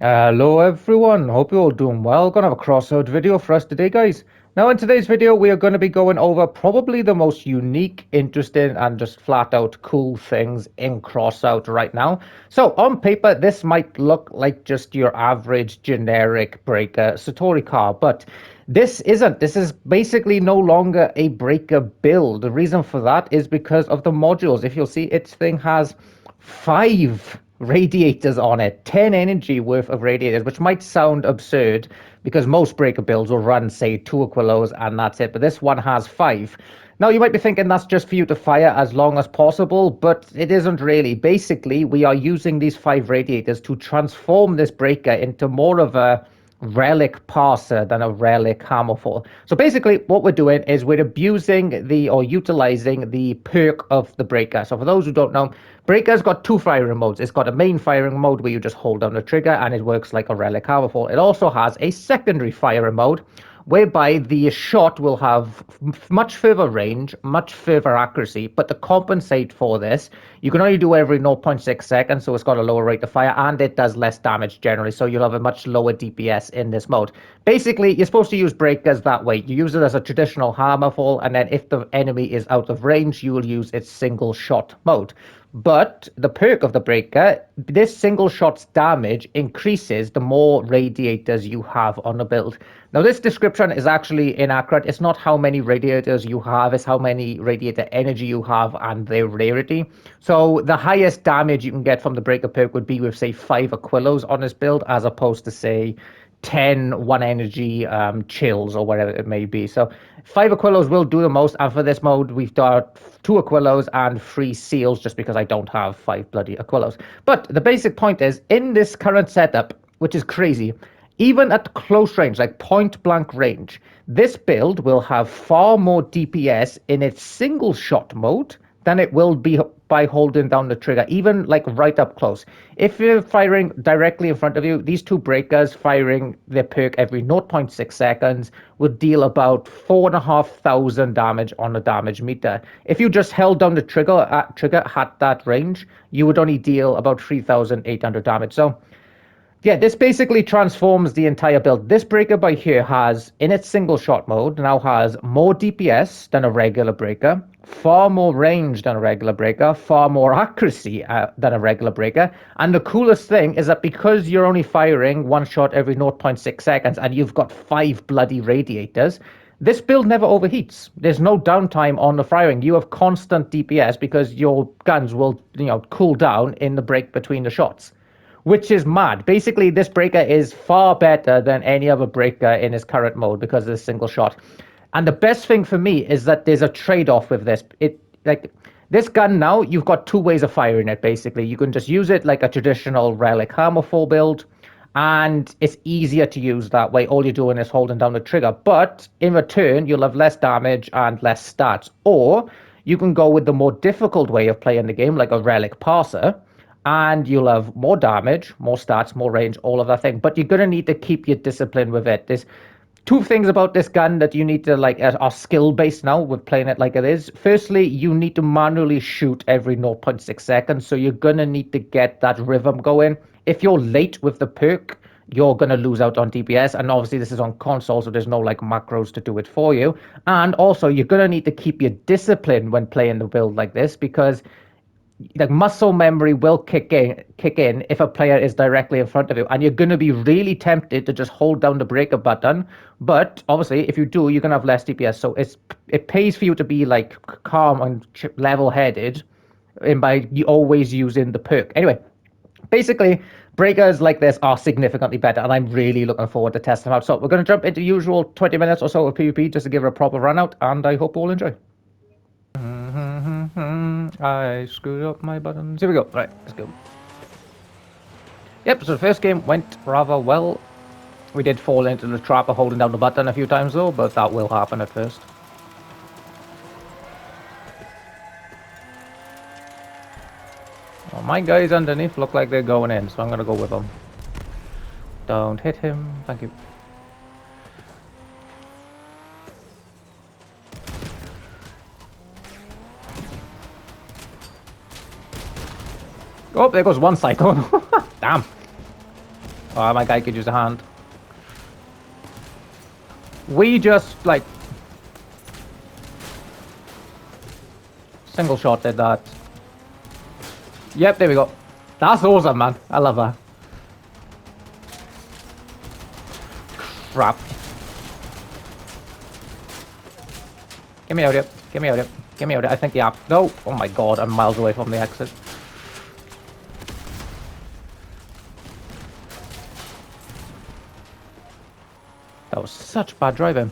Hello everyone, hope you're all doing well. Gonna have a crossout video for us today, guys. Now in today's video we are going to be going over probably the most unique, interesting and just flat out cool things in Crossout right now. So on paper this might look like just your average generic breaker Satori car, but this isn't. This is basically no longer a breaker build. The reason for that is because of the modules. If you'll see, its thing has 5 radiators on it, 10 energy worth of radiators, which might sound absurd because most breaker builds will run, say, 2 Aquillos and that's it. But this one has 5. Now, you might be thinking that's just for you to fire as long as possible, but it isn't really. Basically, we are using these 5 radiators to transform this breaker into more of a relic parser than a relic hammerfall. So basically what we're doing is we're abusing or utilizing the perk of the breaker. So for those who don't know, breaker's got 2 firing modes. It's got a main firing mode where you just hold down the trigger and it works like a relic hammerfall. It also has a secondary firing mode whereby the shot will have much further range, much further accuracy, but to compensate for this, you can only do every zero point 0.6 seconds, so it's got a lower rate of fire, and it does less damage generally, so you'll have a much lower DPS in this mode. Basically, you're supposed to use breakers that way. You use it as a traditional hammerfall, and then if the enemy is out of range, you will use its single shot mode. But the perk of the breaker, this single shot's damage increases the more radiators you have on the build. Now, this description is actually inaccurate. It's not how many radiators you have, it's how many radiator energy you have and their rarity. So the highest damage you can get from the breaker perk would be with, say, 5 Aquillos on this build, as opposed to, say, 10 one energy chills or whatever it may be. So 5 Aquillos will do the most, and for this mode we've got 2 Aquillos and 3 seals, just because I don't have 5 bloody Aquillos. But the basic point is, in this current setup, which is crazy, even at close range, like point blank range, this build will have far more DPS in its single shot mode than it will be by holding down the trigger, even like right up close. If you're firing directly in front of you, these 2 breakers firing their perk every 0.6 seconds would deal about 4,500 damage on the damage meter. If you just held down the trigger at that range, you would only deal about 3,800 damage. So yeah, this basically transforms the entire build. This breaker by here has, in its single shot mode, now has more DPS than a regular breaker, far more range than a regular breaker, far more accuracy than a regular breaker. And the coolest thing is that because you're only firing one shot every 0.6 seconds and you've got 5 bloody radiators, this build never overheats. There's no downtime on the firing. You have constant DPS because your guns will, cool down in the break between the shots, which is mad. Basically, this breaker is far better than any other breaker in its current mode because of this single shot. And the best thing for me is that there's a trade-off with this. This gun now, you've got 2 ways of firing it, basically. You can just use it like a traditional relic hammerfall build, and it's easier to use that way. All you're doing is holding down the trigger. But in return, you'll have less damage and less stats. Or you can go with the more difficult way of playing the game, like a relic parser, and you'll have more damage, more stats, more range, all of that thing. But you're going to need to keep your discipline with it. There's 2 things about this gun that you need to, are skill-based now with playing it like it is. Firstly, you need to manually shoot every 0.6 seconds, so you're going to need to get that rhythm going. If you're late with the perk, you're going to lose out on DPS, and obviously this is on console, so there's no macros to do it for you. And also, you're going to need to keep your discipline when playing the build like this, because muscle memory will kick in if a player is directly in front of you, and you're going to be really tempted to just hold down the breaker button. But obviously if you do, you're going to have less DPS, so it pays for you to be calm and level-headed, and by you always using the perk. Anyway, basically breakers like this are significantly better, and I'm really looking forward to testing them out. So we're going to jump into the usual 20 minutes or so of PvP just to give it a proper run out, and I hope you all enjoy. I screwed up my buttons. Here we go. Right, let's go. Yep, so the first game went rather well. We did fall into the trap of holding down the button a few times though, but that will happen at first. Well, my guys underneath look like they're going in, so I'm going to go with them. Don't hit him. Thank you. Oh, there goes one cyclone. Damn. Oh, my guy could use a hand. We just, like... Single shot did that. Yep, there we go. That's awesome, man. I love that. Crap. Get me out here. Get me out here. Get me out here. I think the app... No. Oh my god, I'm miles away from the exit. That was such bad driving.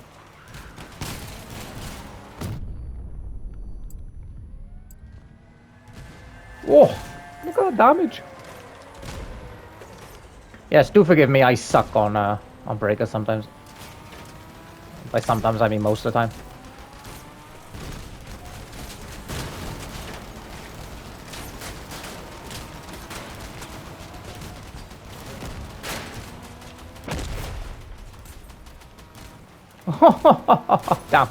Oh, look at the damage. Yes, do forgive me, I suck on breakers sometimes. By sometimes, I mean most of the time. Damn.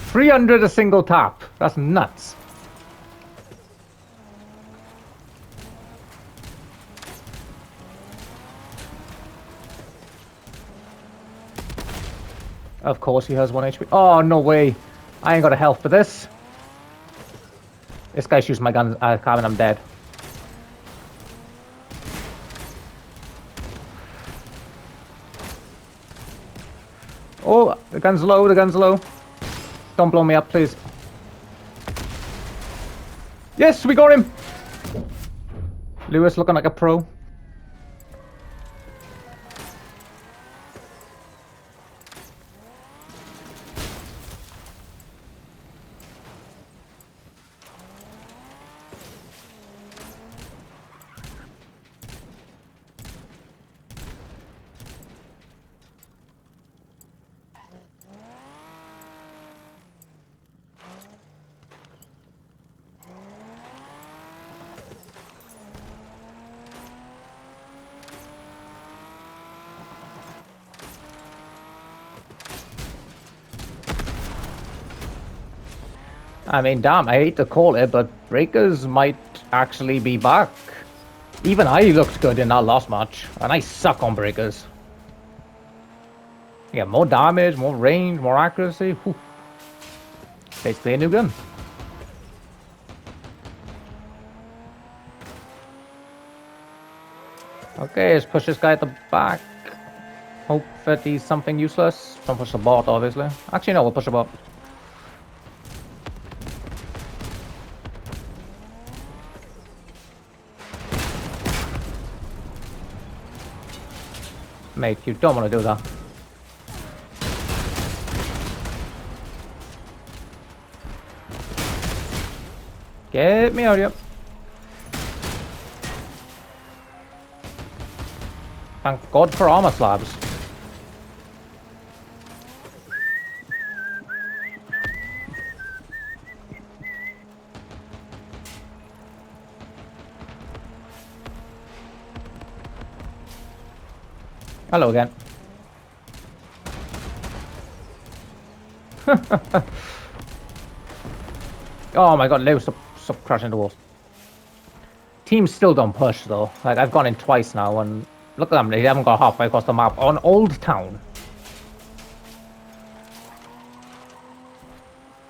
300 a single tap. That's nuts. Of course he has 1 HP. Oh, no way. I ain't got a health for this. This guy shoots my gun at Cabin, I'm dead. Oh, the gun's low, the gun's low. Don't blow me up, please. Yes, we got him! Lewis looking like a pro. I mean, damn, I hate to call it, but breakers might actually be back. Even I looked good in that last match, and I suck on breakers. Yeah, more damage, more range, more accuracy. Whew. Basically a new gun. Okay, let's push this guy at the back. Hope that he's something useless. Don't push the bot, obviously. Actually, no, we'll push the bot. Mate, you don't want to do that. Get me out of here. Thank God for armor slabs. Hello again. Oh my god, Leo, stop crashing the walls. Teams still don't push though. Like, I've gone in twice now and look at them, they haven't got halfway across the map on Old Town.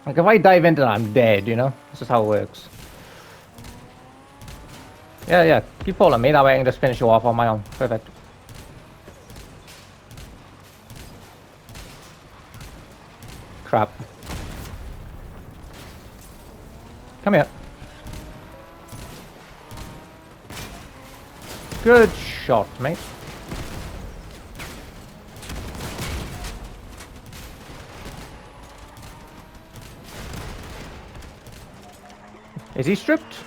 Like, if I dive into that, I'm dead, you know? This is how it works. Yeah, keep following me, that way I can just finish you off on my own. Perfect. Crap. Come here. Good shot, mate. Is he stripped?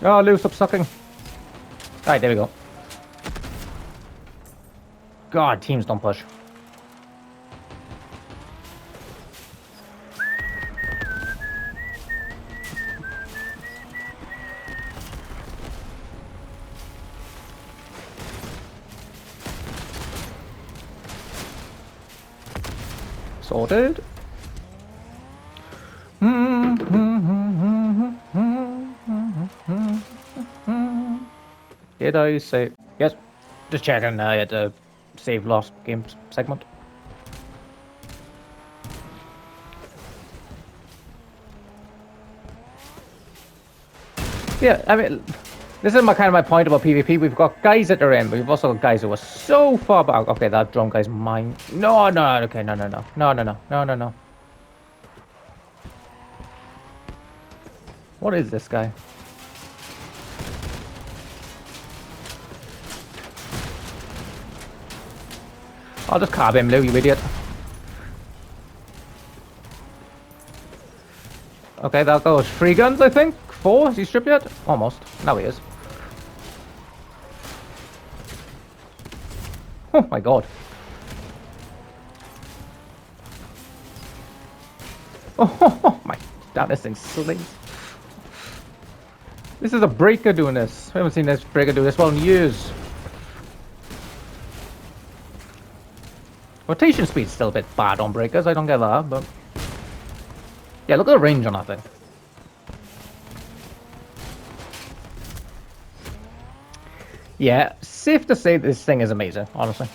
Oh, Lou, stop sucking. Alright, there we go. God, teams don't push. Sorted. Did I say yes? Just checking. I had a save lost games segment. Yeah, I mean, this is my point about PvP. We've got guys that are in, but we've also got guys who are so far back. Okay, that drone guy's mine. No, okay, no. What is this guy? I'll just carve him, Lou, you idiot. Okay, that goes 3 guns, I think. 4? Is he stripped yet? Almost. Now he is. Oh my god. Oh my god, this thing's slings. This is a breaker doing this. I haven't seen this breaker do this well in years. Rotation speed's still a bit bad on breakers, I don't get that, but... Yeah, look at the range on that thing. Yeah, safe to say this thing is amazing, honestly.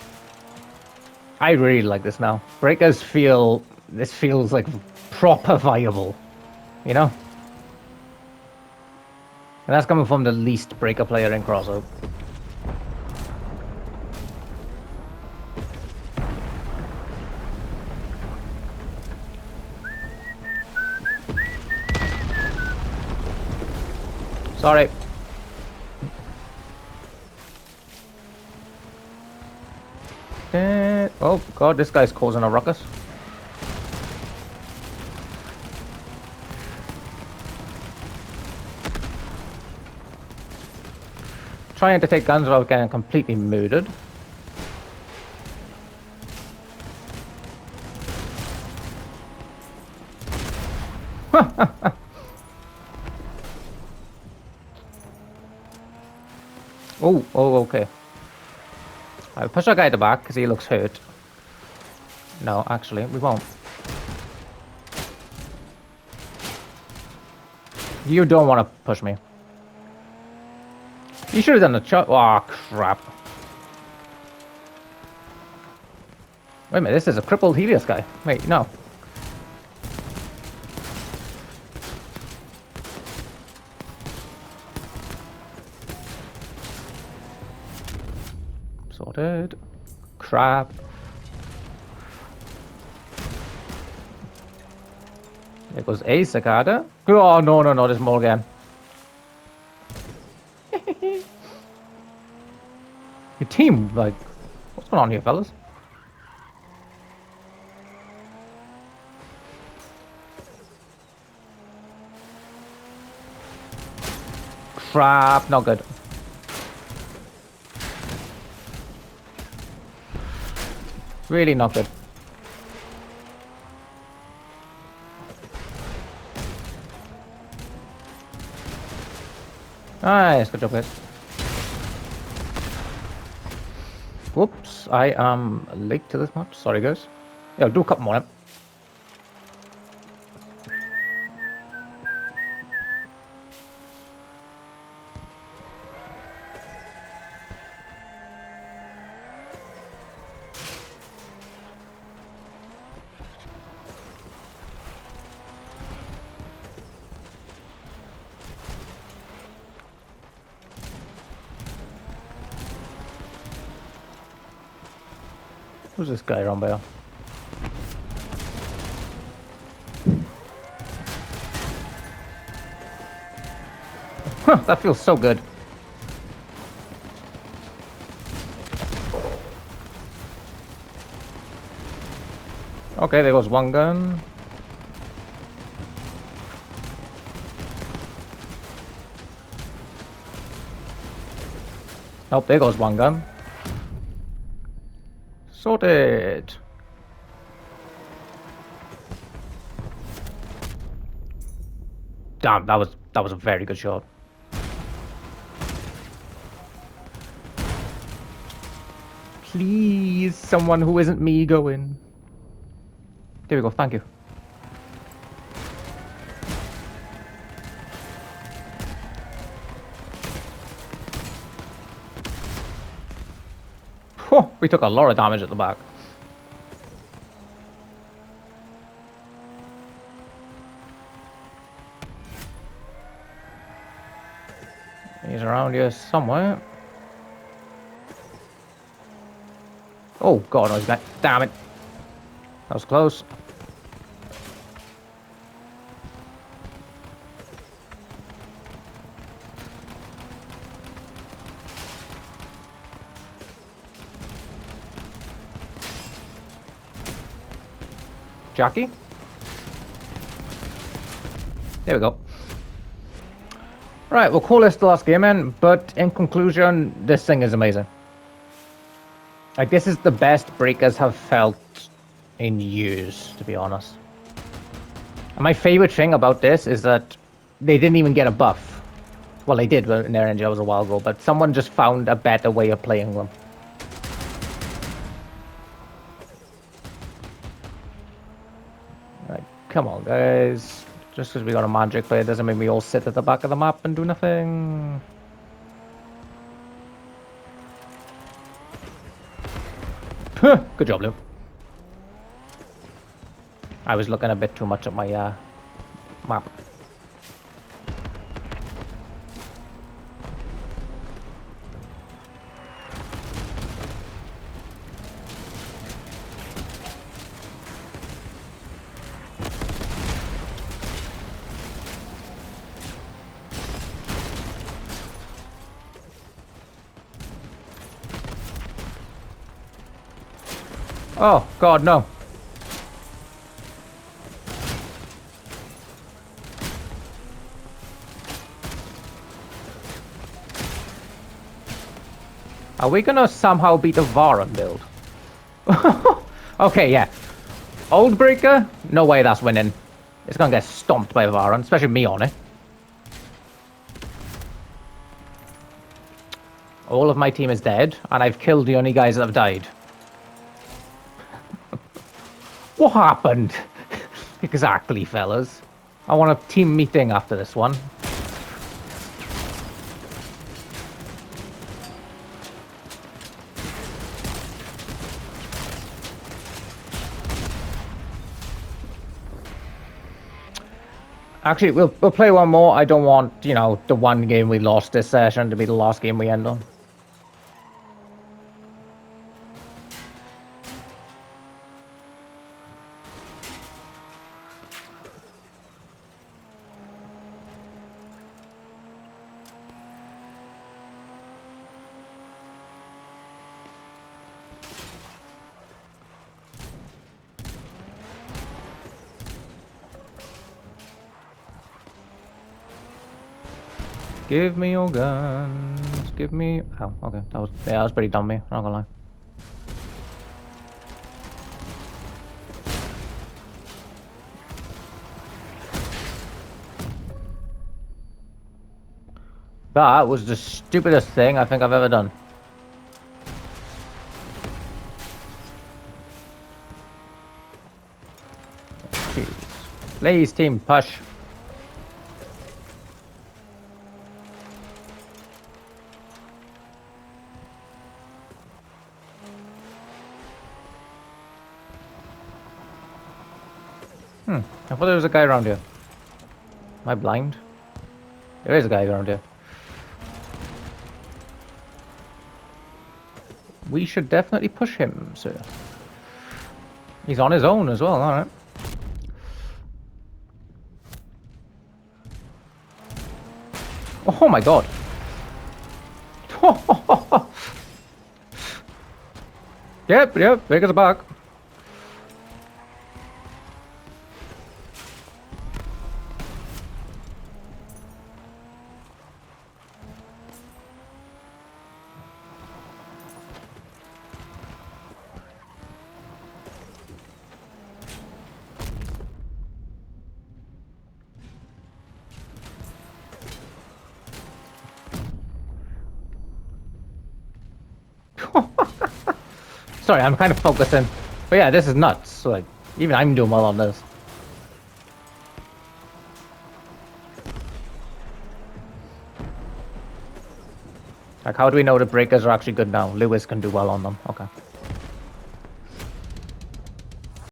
I really like this now. Breakers feel... This feels like proper viable, you know? And that's coming from the least breaker player in Crossout. Sorry. Oh god, this guy's causing a ruckus. Trying to take guns without getting completely murdered. Oh, okay. I'll push our guy at the back because he looks hurt. No, actually, we won't. You don't want to push me. You should have done the shot. Oh, crap. Wait a minute, this is a crippled Helios guy. Wait, no. Sorted. Crap. There goes a cicada. Oh, no, there's more again. Your team, like, what's going on here, fellas? Crap, not good. Really not good. Nice, good job, guys. Whoops, I am late to this match. Sorry, guys. Yeah, I'll do a couple more. Who's this guy around by? Huh, that feels so good. Okay, there goes one gun. Nope, there goes one gun. Sorted. Damn, that was a very good shot. Please, someone who isn't me go in. There we go, thank you. Oh, we took a lot of damage at the back. He's around here somewhere. Oh god, no, he's back. Damn it. That was close. Jackie? There we go. Right, we'll call this the last game in, but in conclusion, this thing is amazing. Like, this is the best breakers have felt in years, to be honest. And my favorite thing about this is that they didn't even get a buff. Well, they did in their engine, that was a while ago, but someone just found a better way of playing them. Right, come on, guys. Just because we got a magic player doesn't mean we all sit at the back of the map and do nothing. Good job, Lou. I was looking a bit too much at my map. Oh, God, no. Are we gonna somehow beat the Varan build? Okay, yeah. Old Breaker? No way that's winning. It's gonna get stomped by Varan, especially me on it. All of my team is dead, and I've killed the only guys that have died. What happened? Exactly, fellas. I want a team meeting after this one. Actually, we'll play one more. I don't want, you know, the one game we lost this session to be the last game we end on. Give me your guns. Give me. Oh, okay. That was pretty dumb, me. Not gonna lie. That was the stupidest thing I think I've ever done. Jeez. Please, team, push. I thought there was a guy around here. Am I blind? There is a guy around here. We should definitely push him, sir. He's on his own as well, alright. Oh my god. Yep, Vega's back. Sorry, I'm kind of focusing. But yeah, this is nuts. Like, Even I'm doing well on this. Like, how do we know the breakers are actually good now? Lewis can do well on them. Okay.